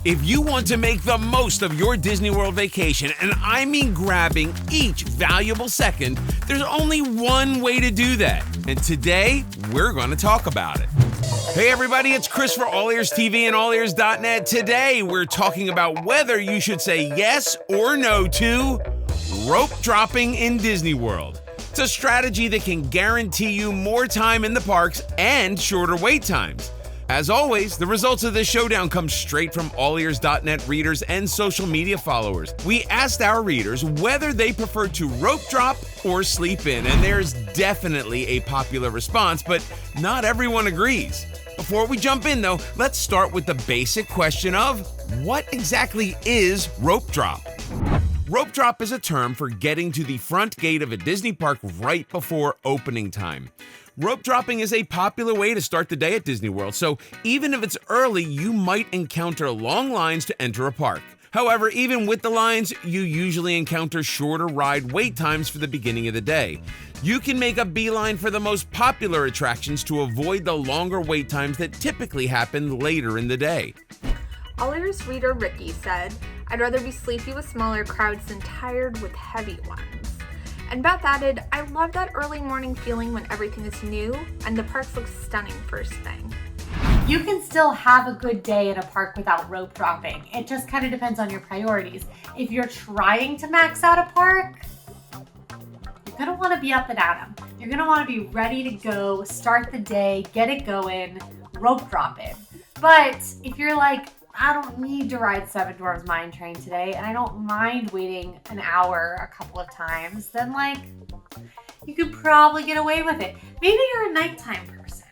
If you want to make the most of your Disney World vacation, and I mean grabbing each valuable second, there's only one way to do that. And today, we're going to talk about it. Hey everybody, it's Chris for AllEars TV and AllEars.net. Today, we're talking about whether you should say yes or no to rope dropping in Disney World. It's a strategy that can guarantee you more time in the parks and shorter wait times. As always, the results of this showdown come straight from AllEars.net readers and social media followers. We asked our readers whether they prefer to rope drop or sleep in, and there's definitely a popular response, but not everyone agrees. Before we jump in, though, let's start with the basic question of what exactly is rope drop? Rope drop is a term for getting to the front gate of a Disney park right before opening time. Rope dropping is a popular way to start the day at Disney World, so even if it's early, you might encounter long lines to enter a park. However, even with the lines, you usually encounter shorter ride wait times for the beginning of the day. You can make a beeline for the most popular attractions to avoid the longer wait times that typically happen later in the day. AllEars reader Ricky said, "I'd rather be sleepy with smaller crowds than tired with heavy ones." And Beth added, "I love that early morning feeling when everything is new and the parks look stunning first thing." You can still have a good day at a park without rope dropping. It just kind of depends on your priorities. If you're trying to max out a park, you're gonna wanna be up and at 'em. You're gonna wanna be ready to go, start the day, get it going, rope drop it. But if you're like, I don't need to ride Seven Dwarfs Mine Train today, and I don't mind waiting an hour a couple of times, then you could probably get away with it. Maybe you're a nighttime person.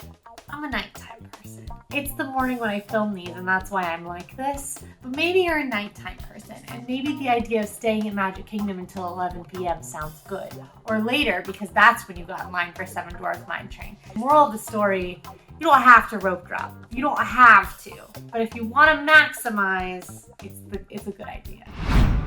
I'm a nighttime person. It's the morning when I film these, and that's why I'm like this. But maybe you're a nighttime person, and maybe the idea of staying at Magic Kingdom until 11 p.m. sounds good. Or later, because that's when you got in line for Seven Dwarfs Mine Train. Moral of the story, you don't have to rope drop. You don't have to. But if you want to maximize, it's a good idea.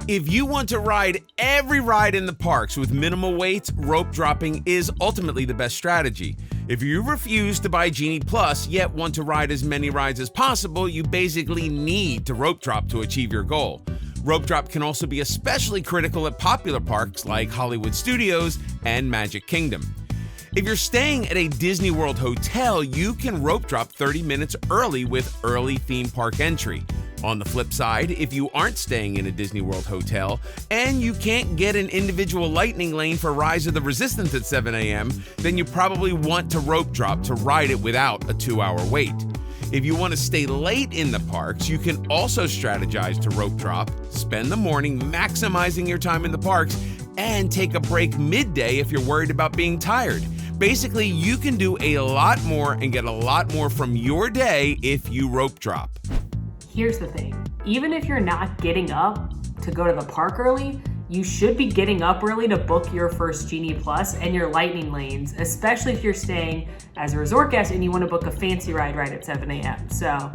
If you want to ride every ride in the parks with minimal waits, rope dropping is ultimately the best strategy. If you refuse to buy Genie Plus yet want to ride as many rides as possible, you basically need to rope drop to achieve your goal. Rope drop can also be especially critical at popular parks like Hollywood Studios and Magic Kingdom. If you're staying at a Disney World hotel, you can rope drop 30 minutes early with early theme park entry. On the flip side, if you aren't staying in a Disney World hotel and you can't get an individual lightning lane for Rise of the Resistance at 7 a.m., then you probably want to rope drop to ride it without a 2-hour wait. If you want to stay late in the parks, you can also strategize to rope drop, spend the morning maximizing your time in the parks, and take a break midday if you're worried about being tired. Basically, you can do a lot more and get a lot more from your day if you rope drop. Here's the thing, even if you're not getting up to go to the park early, you should be getting up early to book your first Genie Plus and your lightning lanes, especially if you're staying as a resort guest and you want to book a fancy ride right at 7 a.m. So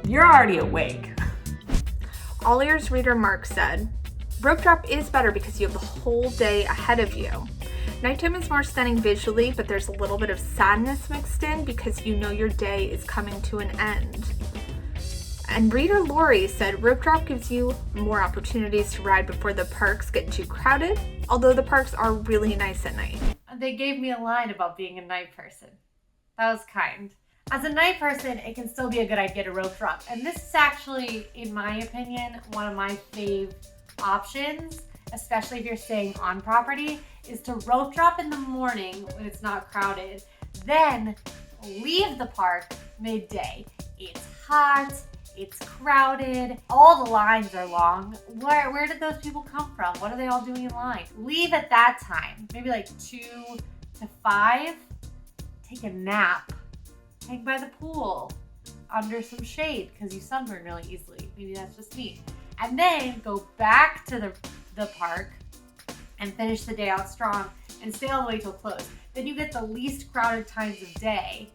you're already awake. AllEars reader Mark said, "Rope drop is better because you have the whole day ahead of you. Nighttime is more stunning visually, but there's a little bit of sadness mixed in because you know your day is coming to an end." And reader Lori said, "Rope drop gives you more opportunities to ride before the parks get too crowded, although the parks are really nice at night." They gave me a line about being a night person. That was kind. As a night person, it can still be a good idea to rope drop. And this is actually, in my opinion, one of my fave options, especially if you're staying on property, is to rope drop in the morning when it's not crowded, then leave the park midday. It's hot, it's crowded, all the lines are long. Where did those people come from? What are they all doing in line? Leave at that time, maybe 2 to 5, take a nap, hang by the pool, under some shade, because you sunburn really easily. Maybe that's just me. And then go back to the park and finish the day out strong and stay all the way till close. Then you get the least crowded times of day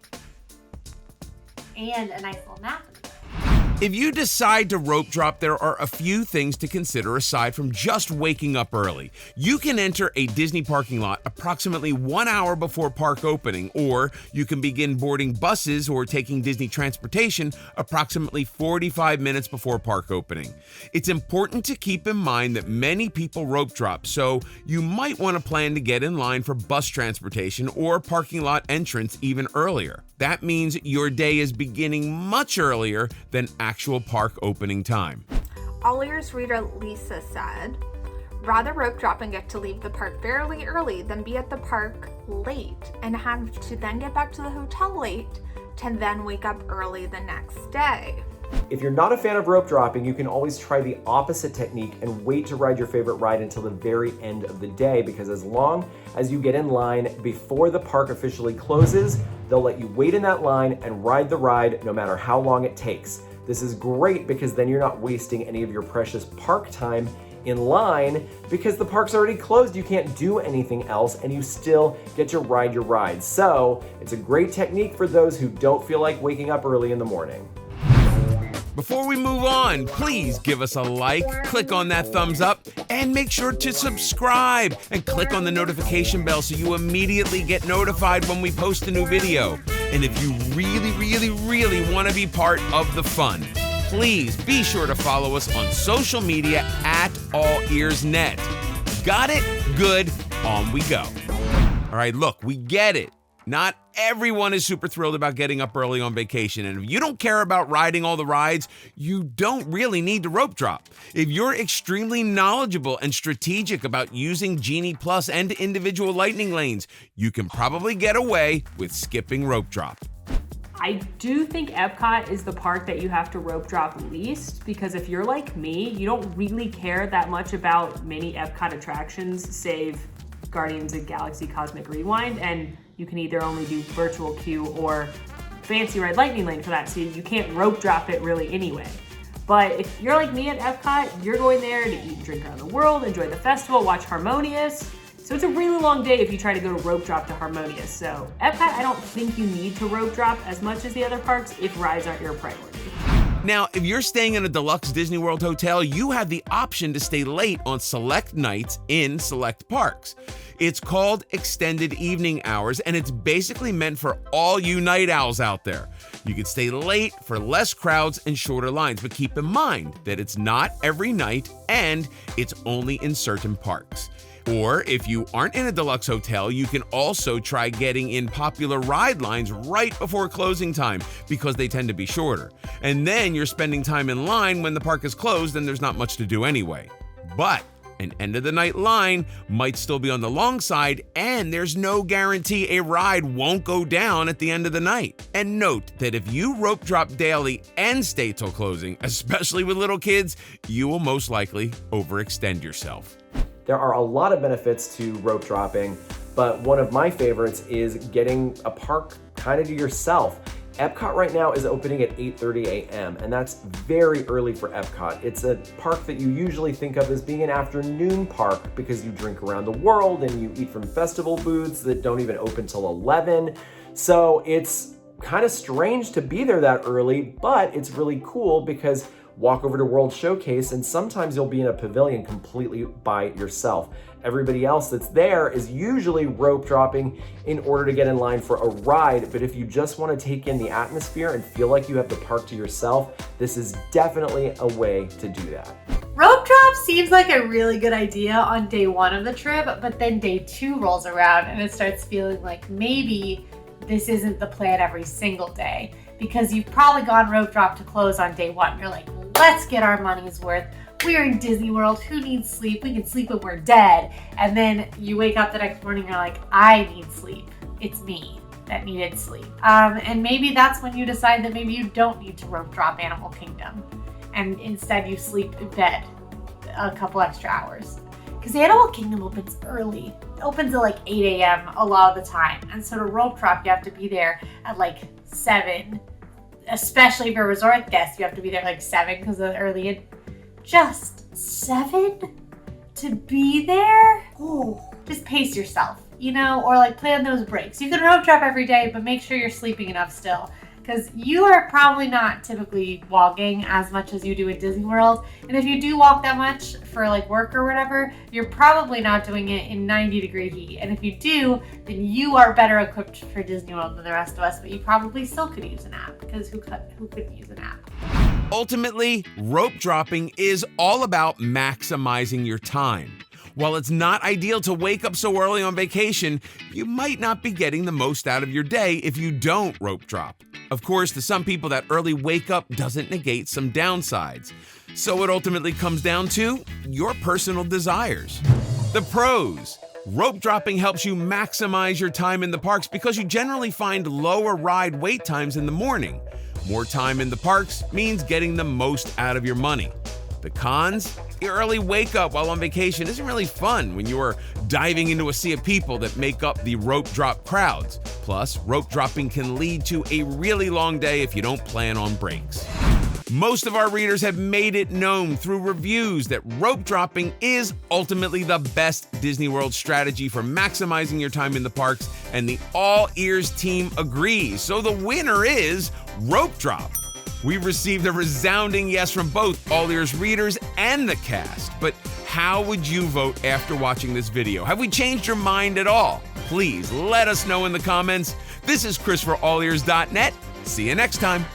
and a nice little nap in the day. If you decide to rope drop, there are a few things to consider aside from just waking up early. You can enter a Disney parking lot approximately 1 hour before park opening, or you can begin boarding buses or taking Disney transportation approximately 45 minutes before park opening. It's important to keep in mind that many people rope drop, so you might want to plan to get in line for bus transportation or parking lot entrance even earlier. That means your day is beginning much earlier than actual park opening time. AllEars reader Lisa said, rather rope drop and get to leave the park fairly early than be at the park late and have to then get back to the hotel late to then wake up early the next day. If you're not a fan of rope dropping, you can always try the opposite technique and wait to ride your favorite ride until the very end of the day, because as long as you get in line before the park officially closes, they'll let you wait in that line and ride the ride no matter how long it takes. This is great because then you're not wasting any of your precious park time in line because the park's already closed. You can't do anything else and you still get to ride your ride. So it's a great technique for those who don't feel like waking up early in the morning. Before we move on, please give us a like, click on that thumbs up, and make sure to subscribe and click on the notification bell so you immediately get notified when we post a new video. And if you really want to be part of the fun, please be sure to follow us on social media at AllEars.net. Got it? Good. On we go. All right, look, we get it. Not everyone is super thrilled about getting up early on vacation, and if you don't care about riding all the rides, you don't really need to rope drop. If you're extremely knowledgeable and strategic about using Genie Plus and individual lightning lanes, you can probably get away with skipping rope drop. I do think Epcot is the park that you have to rope drop least, because if you're like me, you don't really care that much about many Epcot attractions, save Guardians of the Galaxy Cosmic Rewind, and you can either only do virtual queue or fancy ride lightning lane for that, so you can't rope drop it really anyway. But if you're like me at Epcot, you're going there to eat and drink around the world, enjoy the festival, watch Harmonious. So it's a really long day if you try to go to rope drop to Harmonious. So Epcot, I don't think you need to rope drop as much as the other parks if rides aren't your priority. Now, if you're staying in a deluxe Disney World hotel, you have the option to stay late on select nights in select parks. It's called extended evening hours, and it's basically meant for all you night owls out there. You can stay late for less crowds and shorter lines, but keep in mind that it's not every night and it's only in certain parks. Or if you aren't in a deluxe hotel, you can also try getting in popular ride lines right before closing time because they tend to be shorter. And then you're spending time in line when the park is closed and there's not much to do anyway. But an end of the night line might still be on the long side, and there's no guarantee a ride won't go down at the end of the night. And note that if you rope drop daily and stay till closing, especially with little kids, you will most likely overextend yourself. There are a lot of benefits to rope dropping, but one of my favorites is getting a park kind of to yourself. Epcot right now is opening at 8:30 a.m. and that's very early for Epcot. It's a park that you usually think of as being an afternoon park because you drink around the world and you eat from festival booths that don't even open till 11. So it's kind of strange to be there that early, but it's really cool because walk over to World Showcase and sometimes you'll be in a pavilion completely by yourself. Everybody else that's there is usually rope dropping in order to get in line for a ride, but if you just want to take in the atmosphere and feel like you have the park to yourself, this is definitely a way to do that. Rope drop seems like a really good idea on day one of the trip, but then day two rolls around and it starts feeling like maybe this isn't the plan every single day, because you've probably gone rope drop to close on day one. You're like, let's get our money's worth. We're in Disney World. Who needs sleep? We can sleep when we're dead. And then you wake up the next morning, you're like, I need sleep. It's me that needed sleep. And maybe that's when you decide that maybe you don't need to rope drop Animal Kingdom. And instead you sleep in bed a couple extra hours. Because Animal Kingdom opens early. It opens at like 8 a.m. a lot of the time. And so to rope drop, you have to be there at like 7. Especially if you're a resort guest, you have to be there like 7 because of the early in. Just 7 to be there? Ooh, just pace yourself, or like plan those breaks. You can rope drop every day, but make sure you're sleeping enough still. because you are probably not typically walking as much as you do at Disney World. And if you do walk that much for like work or whatever, you're probably not doing it in 90-degree heat. And if you do, then you are better equipped for Disney World than the rest of us, but you probably still could use an app, because who couldn't use an app? Ultimately, rope dropping is all about maximizing your time. While it's not ideal to wake up so early on vacation, you might not be getting the most out of your day if you don't rope drop. Of course, to some people, that early wake up doesn't negate some downsides. So it ultimately comes down to your personal desires. The pros. Rope dropping helps you maximize your time in the parks because you generally find lower ride wait times in the morning. More time in the parks means getting the most out of your money. The cons? The early wake up while on vacation isn't really fun when you are diving into a sea of people that make up the rope drop crowds. Plus, rope dropping can lead to a really long day if you don't plan on breaks. Most of our readers have made it known through reviews that rope dropping is ultimately the best Disney World strategy for maximizing your time in the parks, and the AllEars team agrees. So the winner is rope drop. We've received a resounding yes from both AllEars readers and the cast. But how would you vote after watching this video? Have we changed your mind at all? Please let us know in the comments. This is Chris for AllEars.net. See you next time.